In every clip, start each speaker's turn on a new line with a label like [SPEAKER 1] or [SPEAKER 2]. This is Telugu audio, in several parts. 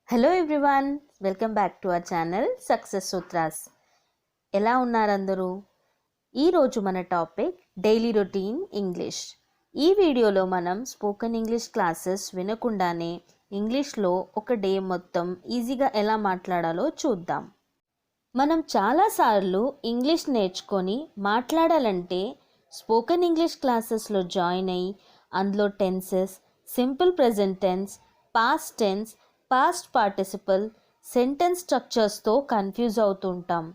[SPEAKER 1] Hello everyone, welcome back to our channel success sutras. ఎలా ఉన్నారు అందరూ? ఈరోజు మన టాపిక్ డైలీ రొటీన్ ఇంగ్లీష్. ఈ వీడియోలో మనం స్పోకెన్ ఇంగ్లీష్ క్లాసెస్ వినకుండానే ఇంగ్లీష్లో ఒక డే మొత్తం ఈజీగా ఎలా మాట్లాడాలో చూద్దాం. మనం చాలాసార్లు ఇంగ్లీష్ నేర్చుకొని మాట్లాడాలంటే స్పోకెన్ ఇంగ్లీష్ క్లాసెస్లో జాయిన్ అయ్యి అందులో tenses, simple present tense, past tense, past participle, sentence స్ట్రక్చర్స్తో కన్ఫ్యూజ్ అవుతుంటాం.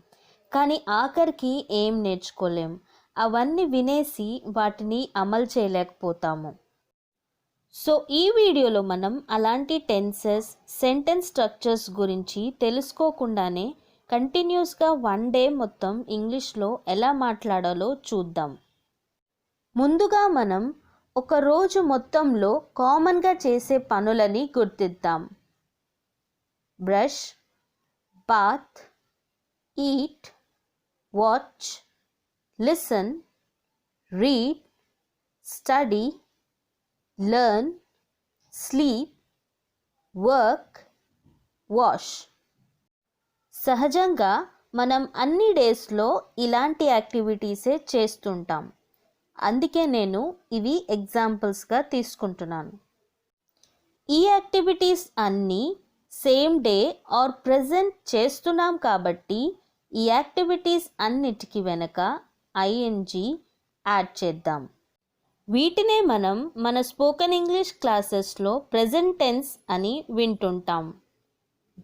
[SPEAKER 1] కానీ ఆఖరికి ఏం నేర్చుకోలేం. అవన్నీ వినేసి వాటిని అమలు చేయలేకపోతాము. సో ఈ వీడియోలో మనం అలాంటి టెన్సెస్, సెంటెన్స్ స్ట్రక్చర్స్ గురించి తెలుసుకోకుండానే కంటిన్యూస్గా వన్ డే మొత్తం ఇంగ్లీష్లో ఎలా మాట్లాడాలో చూద్దాం. ముందుగా మనం ఒక రోజు మొత్తంలో కామన్గా చేసే పనులని గుర్తిద్దాం. Brush, bath, eat, watch, listen, read, study, learn, sleep, work, wash. సహజంగా మనం అన్ని డేస్లో ఇలాంటి యాక్టివిటీసే చేస్తుంటాం. అందుకే నేను ఇవి ఎగ్జాంపుల్స్గా తీసుకుంటున్నాను. ఈ యాక్టివిటీస్ అన్నీ సేమ్ డే ఆర్ ప్రెజెంట్ చేస్తున్నాం కాబట్టి ఈ యాక్టివిటీస్ అన్నిటికీ వెనక ఐఎన్జీ యాడ్ చేద్దాం. వీటినే మనం మన స్పోకెన్ ఇంగ్లీష్ క్లాసెస్లో ప్రెజెంట్ టెన్స్ అని వింటుంటాం.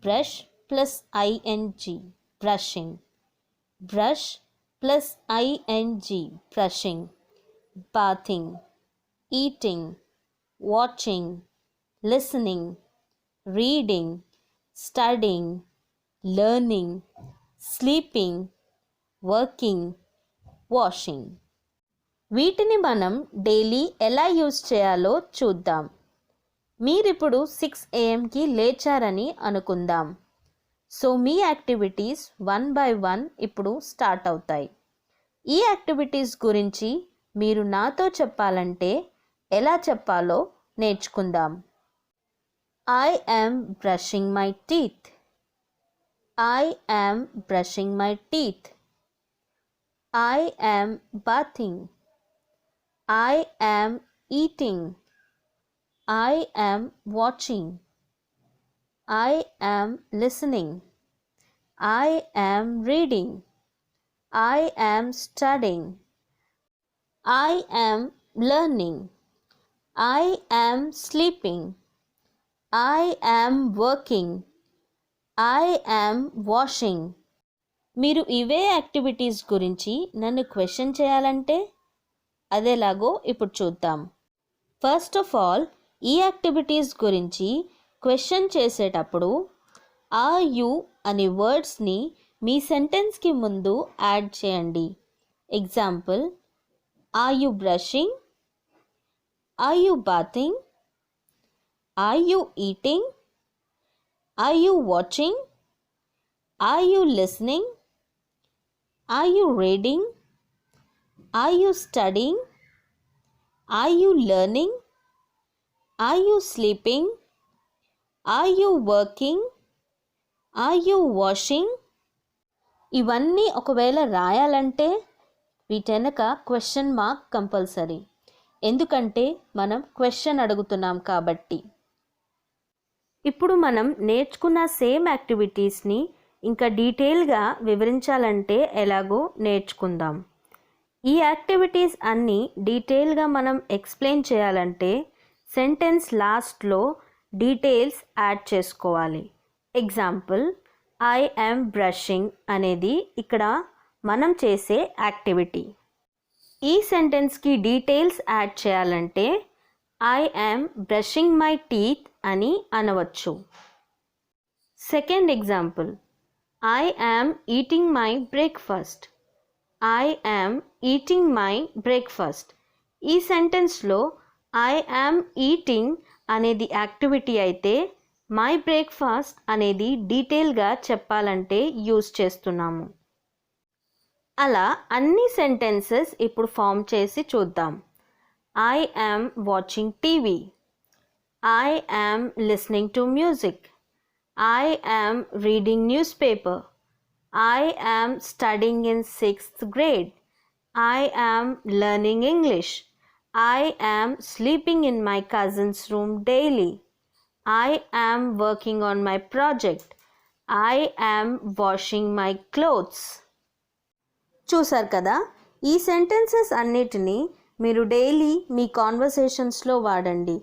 [SPEAKER 1] Brush plus I N G brushing, brush plus I N G brushing, bathing, eating, watching, listening, reading, studying, learning, sleeping, working, washing. వీటిని మనం డైలీ ఎలా యూజ్ చేయాలో చూద్దాం. మీరిప్పుడు 6 AM లేచారని అనుకుందాం. సో మీ యాక్టివిటీస్ 1 by 1 ఇప్పుడు స్టార్ట్ అవుతాయి. ఈ యాక్టివిటీస్ గురించి మీరు నాతో చెప్పాలంటే ఎలా చెప్పాలో నేర్చుకుందాం. I am brushing my teeth. I am brushing my teeth. I am bathing. I am eating. I am watching. I am listening. I am reading. I am studying. I am learning. I am sleeping. I am working. I am washing. మీరు ఇవే యాక్టివిటీస్ గురించి నన్ను క్వశ్చన్ చేయాలంటే అదేలాగో ఇప్పుడు చూద్దాం. ఫస్ట్ ఆఫ్ ఆల్ ఈ యాక్టివిటీస్ గురించి క్వశ్చన్ చేసేటప్పుడు ఆర్ యు అనే వర్డ్స్ని మీ సెంటెన్స్కి ముందు యాడ్ చేయండి. Example, are you brushing? Are you bathing? Are you eating? Are you watching? Are you listening? Are you reading? Are you studying? Are you learning? Are you sleeping? Are you working? Are you washing? ఇవన్నీ ఒకవేళ రాయాలంటే వీటెనక క్వశ్చన్ మార్క్ కంపల్సరీ. ఎందుకంటే మనం క్వశ్చన్ అడుగుతున్నాం కాబట్టి. ఇప్పుడు మనం నేర్చుకున్న సేమ్ యాక్టివిటీస్ని ఇంకా డీటెయిల్గా వివరించాలంటే ఎలాగో నేర్చుకుందాం. ఈ యాక్టివిటీస్ అన్నీ డీటెయిల్గా మనం ఎక్స్ప్లెయిన్ చేయాలంటే సెంటెన్స్ లాస్ట్లో డీటెయిల్స్ యాడ్ చేసుకోవాలి. ఎగ్జాంపుల్, ఐ యామ్ బ్రషింగ్ అనేది ఇక్కడ మనం చేసే యాక్టివిటీ. ఈ సెంటెన్స్కి డీటెయిల్స్ యాడ్ చేయాలంటే I am brushing my teeth అని అనవచ్చు. Second example, I am eating my breakfast. I am eating my breakfast. ఈ సెంటెన్స్లో ఐ యామ్ ఈటింగ్ అనేది యాక్టివిటీ అయితే మై బ్రేక్ఫాస్ట్ అనేది డీటెయిల్గా చెప్పాలంటే యూజ్ చేస్తున్నాము. అలా అన్ని సెంటెన్సెస్ ఇప్పుడు ఫామ్ చేసి చూద్దాం. I am watching TV. I am listening to music. I am reading newspaper. I am studying in 6th grade. I am learning English. I am sleeping in my cousin's room daily. I am working on my project. I am washing my clothes. చూసారు కదా, ఈ సెంటెన్సెస్ అన్నిటినీ మీరు డైలీ మీ కాన్వర్సేషన్స్లో వాడండి.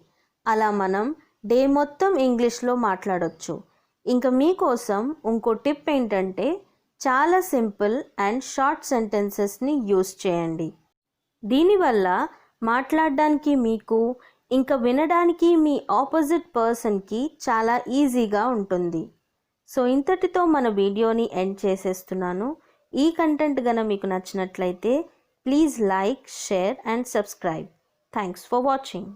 [SPEAKER 1] అలా మనం డే మొత్తం ఇంగ్లీష్లో మాట్లాడొచ్చు. ఇంకా మీకోసం ఇంకో టిప్ ఏంటంటే, చాలా సింపుల్ అండ్ షార్ట్ సెంటెన్సెస్ని యూస్ చేయండి. దీనివల్ల మాట్లాడడానికి మీకు ఇంకా వినడానికి మీ ఆపోజిట్ పర్సన్కి చాలా ఈజీగా ఉంటుంది. సో ఇంతటితో మన వీడియోని ఎండ్ చేసేస్తున్నాను. ఈ కంటెంట్ గన మీకు నచ్చినట్లయితే please like, share and subscribe. Thanks for watching.